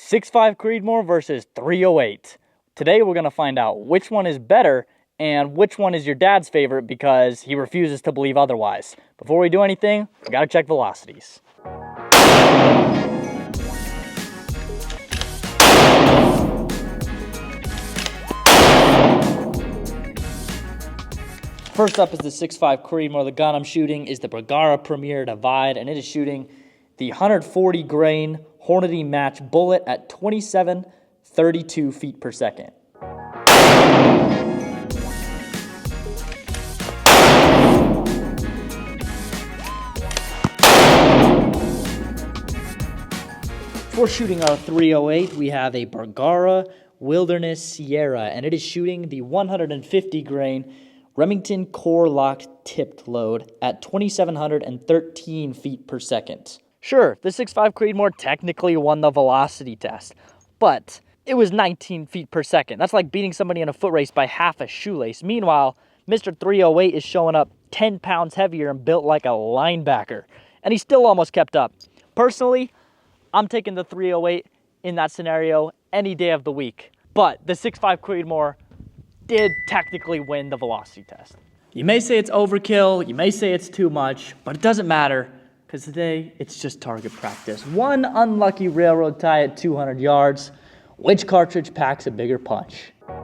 6.5 Creedmoor versus 308. Today we're going to find out which one is better and which one is your dad's favorite because he refuses to believe otherwise. Before we do anything, we got to check velocities. First up is the 6.5 Creedmoor. The gun I'm shooting is the Bergara Premier Divide, and it is shooting the 140 grain Hornady match bullet at 27.32 feet per second. For shooting our 308, we have a Bergara Wilderness Sierra, and it is shooting the 150 grain Remington core locked tipped load at 2,713 feet per second. Sure, the 6.5 Creedmoor technically won the velocity test, but it was 19 feet per second. That's like beating somebody in a foot race by half a shoelace. Meanwhile, Mr. 308 is showing up 10 pounds heavier and built like a linebacker, and he still almost kept up. Personally, I'm taking the 308 in that scenario any day of the week, but the 6.5 Creedmoor did technically win the velocity test. You may say it's overkill, you may say it's too much, but it doesn't matter because today it's just target practice. One unlucky railroad tie at 200 yards. Which cartridge packs a bigger punch? My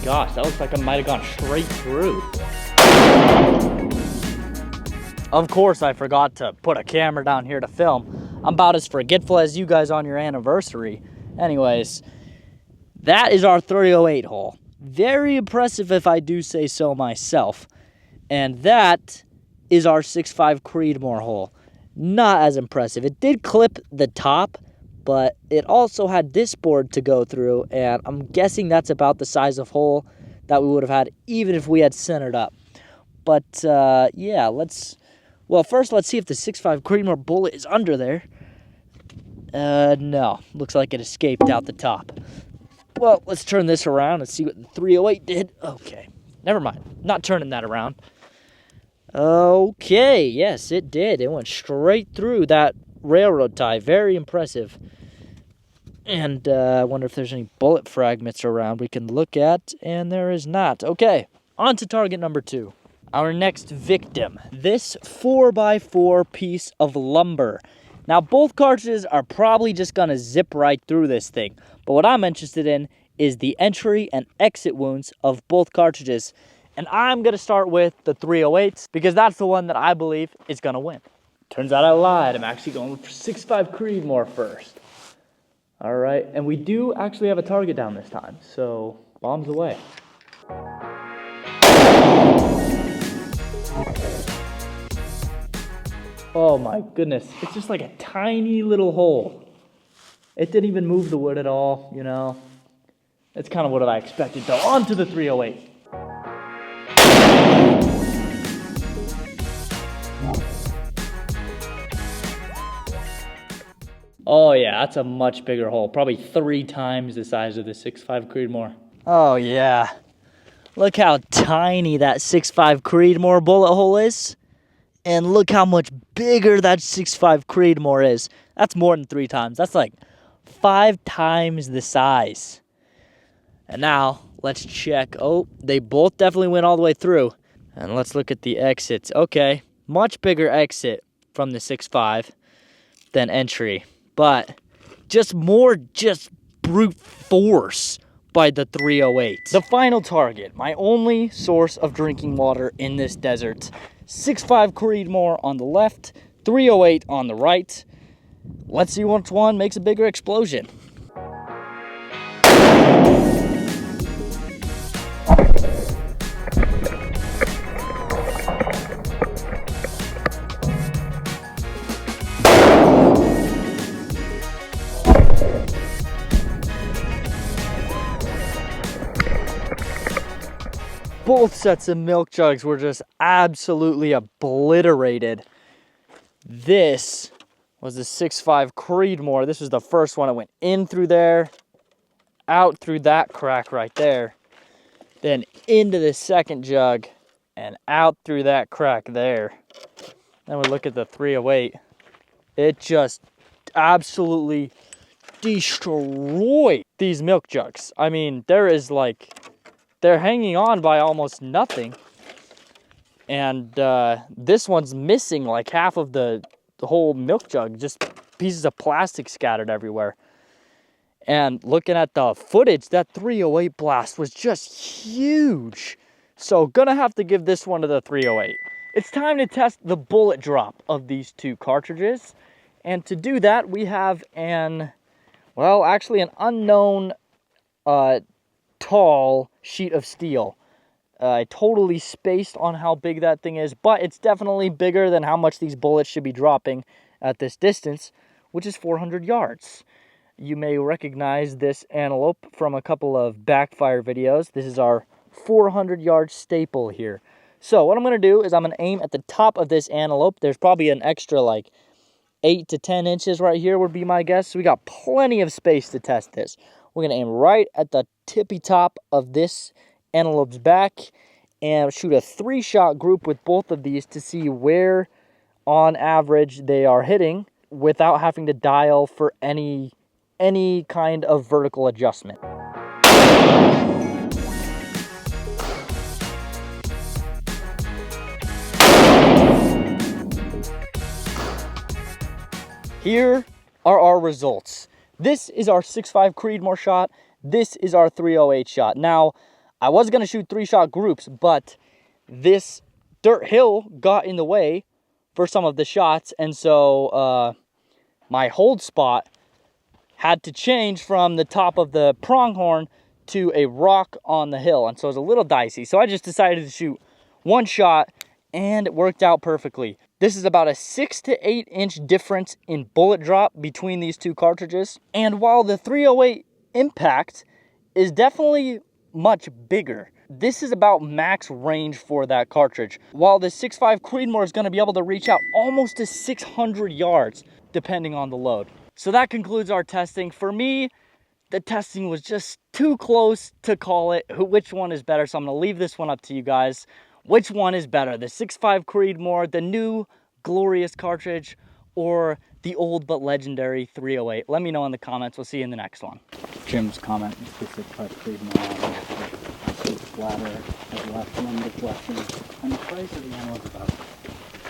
gosh, that looks like it might have gone straight through. Of course, I forgot to put a camera down here to film. I'm about as forgetful as you guys on your anniversary. Anyways, that is our 308 hole. Very impressive if I do say so myself. And that is our 6.5 Creedmoor hole. Not as impressive. It did clip the top, but it also had this board to go through, and I'm guessing that's about the size of hole that we would have had even if we had centered up. But yeah, first let's see if the 6.5 Creedmoor bullet is under there. No, looks like it escaped out the top. Well, let's turn this around and see what the 308 did. Okay, never mind. Not turning that around. Okay, yes, it did. It went straight through that railroad tie. Very impressive. And I wonder if there's any bullet fragments around we can look at, and there is not. Okay, on to target number 2. Our next victim, this 4x4 piece of lumber. Now, both cartridges are probably just going to zip right through this thing, but what I'm interested in is the entry and exit wounds of both cartridges. And I'm going to start with the 308s because that's the one that I believe is going to win. Turns out I lied. I'm actually going for 6.5 Creedmoor first. All right, and we do actually have a target down this time, so bombs away. Oh my goodness, it's just like a tiny little hole. It didn't even move the wood at all, you know. That's kind of what I expected though. On to the 308. Oh yeah, that's a much bigger hole. Probably 3 times the size of the 6.5 Creedmoor. Oh yeah. Look how tiny that 6.5 Creedmoor bullet hole is. And look how much bigger that 6.5 Creedmoor is. That's more than 3 times. That's like 5 times the size. And now, let's check. Oh, they both definitely went all the way through. And let's look at the exits. Okay, much bigger exit from the 6.5 than entry. But just brute force by the 308. The final target, my only source of drinking water in this desert. 6.5 Creedmoor on the left, 308 on the right. Let's see which one makes a bigger explosion. Both sets of milk jugs were just absolutely obliterated. This was the 6.5 Creedmoor. This was the first one. It went in through there, out through that crack right there, then into the second jug, and out through that crack there. Then we look at the 308. it just absolutely destroyed these milk jugs. I mean, they're hanging on by almost nothing. And this one's missing like half of the whole milk jug, just pieces of plastic scattered everywhere. And looking at the footage, that 308 blast was just huge. So gonna have to give this one to the 308. It's time to test the bullet drop of these two cartridges. And to do that, we have an unknown tall sheet of steel. I totally spaced on how big that thing is, but it's definitely bigger than how much these bullets should be dropping at this distance, which is 400 yards. You may recognize this antelope from a couple of backfire videos. This is our 400-yard staple here. So what I'm going to do is I'm going to aim at the top of this antelope. There's probably an extra like 8 to 10 inches right here would be my guess. So we got plenty of space to test this. We're going to aim right at the tippy top of this antelope's back and shoot a 3-shot group with both of these to see where on average they are hitting without having to dial for any kind of vertical adjustment. Here are our results. This is our 6.5 Creedmoor shot. This is our 308 shot. Now, I was going to shoot 3-shot groups, but this dirt hill got in the way for some of the shots, and so my hold spot had to change from the top of the pronghorn to a rock on the hill, and so it was a little dicey. So I just decided to shoot 1 shot, and it worked out perfectly. This is about a 6 to 8 inch difference in bullet drop between these two cartridges. And while the 308 impact is definitely much bigger, this is about max range for that cartridge. While the 6.5 Creedmoor is going to be able to reach out almost to 600 yards, depending on the load. So that concludes our testing. For me, the testing was just too close to call it which one is better. So I'm going to leave this one up to you guys. Which one is better, the 6.5 Creedmoor, the new glorious cartridge, or the old but legendary 308? Let me know in the comments. We'll see you in the next one. Jim's comment is the 6.5 Creedmoor. Bladder has left one deflection, and the price of the ammo is about